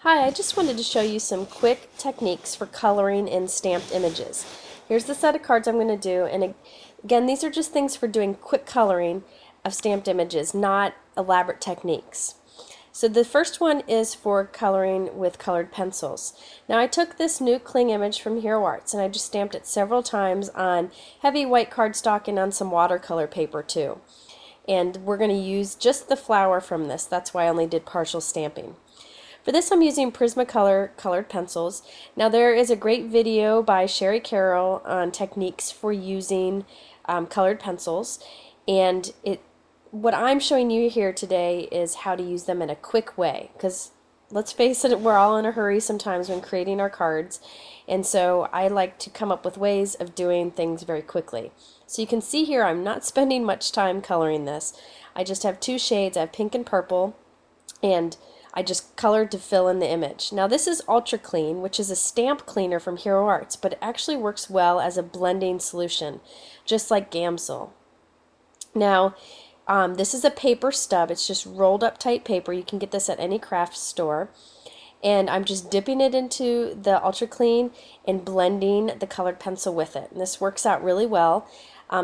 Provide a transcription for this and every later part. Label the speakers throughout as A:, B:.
A: Hi, I just wanted to show you some quick techniques for coloring in stamped images. Here's the set of cards I'm going to do, and again, these are just things for doing quick coloring of stamped images, not elaborate techniques. So the first one is for coloring with colored pencils. Now I took this new cling image from Hero Arts and I just stamped it several times on heavy white cardstock and on some watercolor paper too. And we're going to use just the flower from this. That's why I only did partial stamping. For this I'm using Prismacolor colored pencils. Now there is a great video by Sherry Carroll on techniques for using colored pencils, and what I'm showing you here today is how to use them in a quick way, because let's face it, we're all in a hurry sometimes when creating our cards, and so I like to come up with ways of doing things very quickly. So you can see here I'm not spending much time coloring this. I just have two shades. I have pink and purple, and I just colored to fill in the image. Now this is Ultra Clean, which is a stamp cleaner from Hero Arts, but it actually works well as a blending solution, just like Gamsol. Now this is a paper stub. It's just rolled up tight paper. You can get this at any craft store. And I'm just dipping it into the Ultra Clean and blending the colored pencil with it. And this works out really well.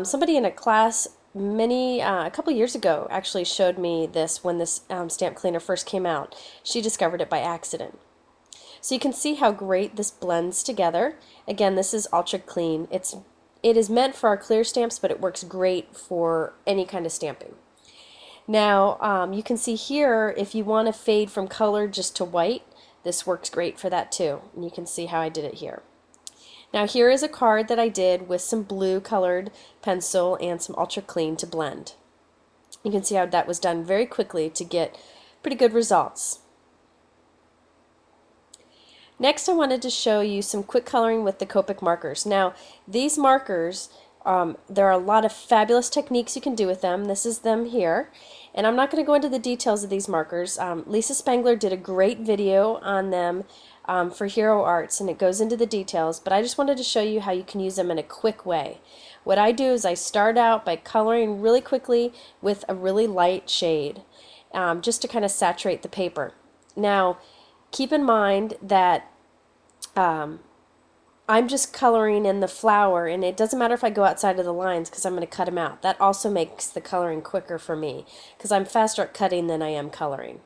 A: Somebody in a class a couple years ago actually showed me this when this stamp cleaner first came out. She discovered it by accident. So you can see how great this blends together. Again, this is Ultra Clean. It is meant for our clear stamps, but it works great for any kind of stamping. Now you can see here, if you want to fade from color just to white, this works great for that too. And you can see how I did it here. Now here is a card that I did with some blue colored pencil and some Ultra Clean to blend. You can see how that was done very quickly to get pretty good results. Next I wanted to show you some quick coloring with the Copic markers. Now these markers, there are a lot of fabulous techniques you can do with them. This is them here. And I'm not going to go into the details of these markers. Lisa Spangler did a great video on them for Hero Arts, and it goes into the details, but I just wanted to show you how you can use them in a quick way. What I do is I start out by coloring really quickly with a really light shade, just to kind of saturate the paper. Now keep in mind that I'm just coloring in the flower, and it doesn't matter if I go outside of the lines because I'm going to cut them out. That also makes the coloring quicker for me because I'm faster at cutting than I am coloring.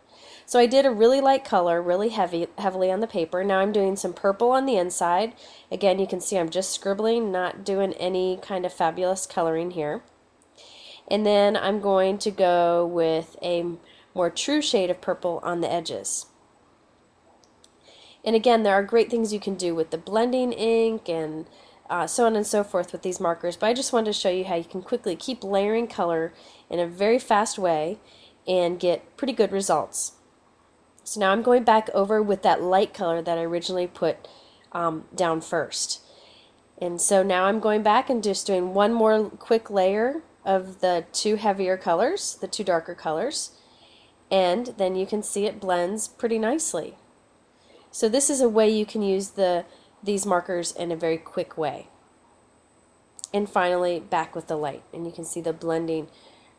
A: So I did a really light color, really heavily on the paper. Now I'm doing some purple on the inside. Again, you can see I'm just scribbling, not doing any kind of fabulous coloring here. And then I'm going to go with a more true shade of purple on the edges. And again, there are great things you can do with the blending ink and so on and so forth with these markers, but I just wanted to show you how you can quickly keep layering color in a very fast way and get pretty good results. So now I'm going back over with that light color that I originally put down first. And so now I'm going back and just doing one more quick layer of the two heavier colors, the two darker colors, and then you can see it blends pretty nicely. So this is a way you can use these markers in a very quick way. And finally, back with the light, and you can see the blending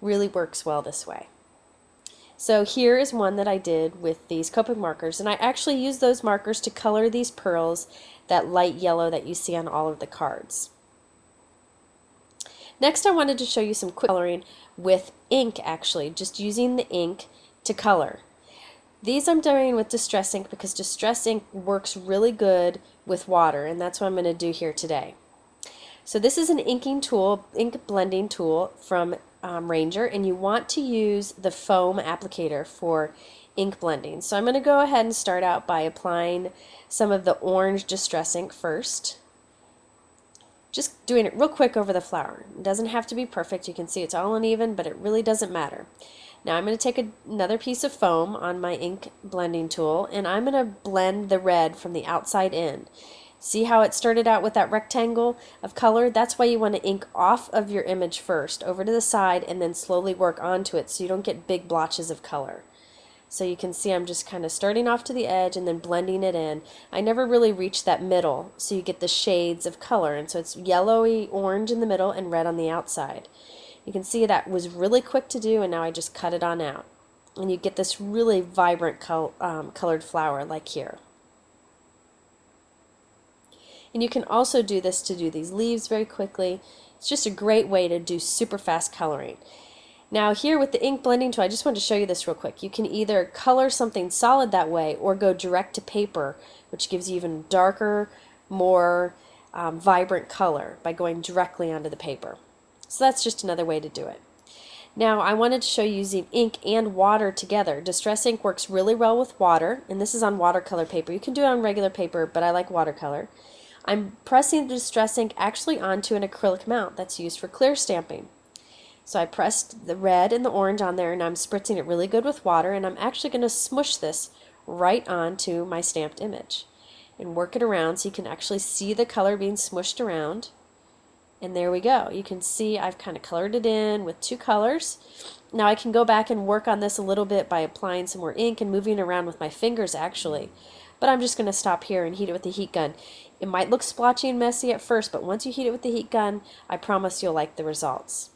A: really works well this way. So here is one that I did with these Copic markers, and I actually used those markers to color these pearls, that light yellow that you see on all of the cards. Next I wanted to show you some quick coloring with ink, actually, just using the ink to color. These I'm doing with Distress ink because Distress ink works really good with water, and that's what I'm going to do here today. So this is an inking tool, ink blending tool from Ranger, and you want to use the foam applicator for ink blending. So I'm going to go ahead and start out by applying some of the orange Distress ink first. Just doing it real quick over the flower. It doesn't have to be perfect. You can see it's all uneven, but it really doesn't matter. Now I'm going to take another piece of foam on my ink blending tool, and I'm going to blend the red from the outside in. See how it started out with that rectangle of color? That's why you want to ink off of your image first, over to the side, and then slowly work onto it so you don't get big blotches of color. So you can see I'm just kind of starting off to the edge and then blending it in. I never really reach that middle, so you get the shades of color, and so it's yellowy orange in the middle and red on the outside. You can see that was really quick to do, and now I just cut it on out. and you get this really vibrant colored flower like here. And you can also do this to do these leaves very quickly. It's just a great way to do super fast coloring. Now here with the ink blending tool, I just wanted to show you this real quick. You can either color something solid that way or go direct to paper, which gives you even darker, more vibrant color by going directly onto the paper. So that's just another way to do it. Now I wanted to show you using ink and water together. Distress ink works really well with water, and this is on watercolor paper. You can do it on regular paper, but I like watercolor. I'm pressing the distress ink actually onto an acrylic mount that's used for clear stamping. So I pressed the red and the orange on there, and I'm spritzing it really good with water, and I'm actually going to smush this right onto my stamped image and work it around so you can actually see the color being smushed around. And there we go. You can see I've kind of colored it in with two colors. Now I can go back and work on this a little bit by applying some more ink and moving around with my fingers actually. But I'm just going to stop here and heat it with the heat gun. It might look splotchy and messy at first, but once you heat it with the heat gun, I promise you'll like the results.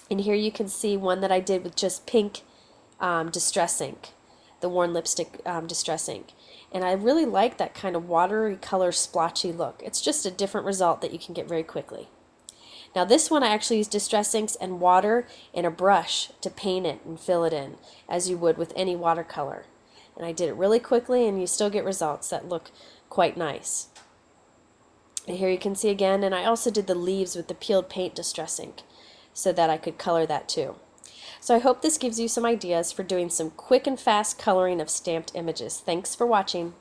A: And here you can see one that I did with just pink distress ink, the worn lipstick distress ink. And I really like that kind of watery color splotchy look. It's just a different result that you can get very quickly. Now this one I actually used distress inks and water and a brush to paint it and fill it in as you would with any watercolor. And I did it really quickly, and you still get results that look quite nice. And here you can see again, and I also did the leaves with the peeled paint distress ink so that I could color that too. So I hope this gives you some ideas for doing some quick and fast coloring of stamped images. Thanks for watching.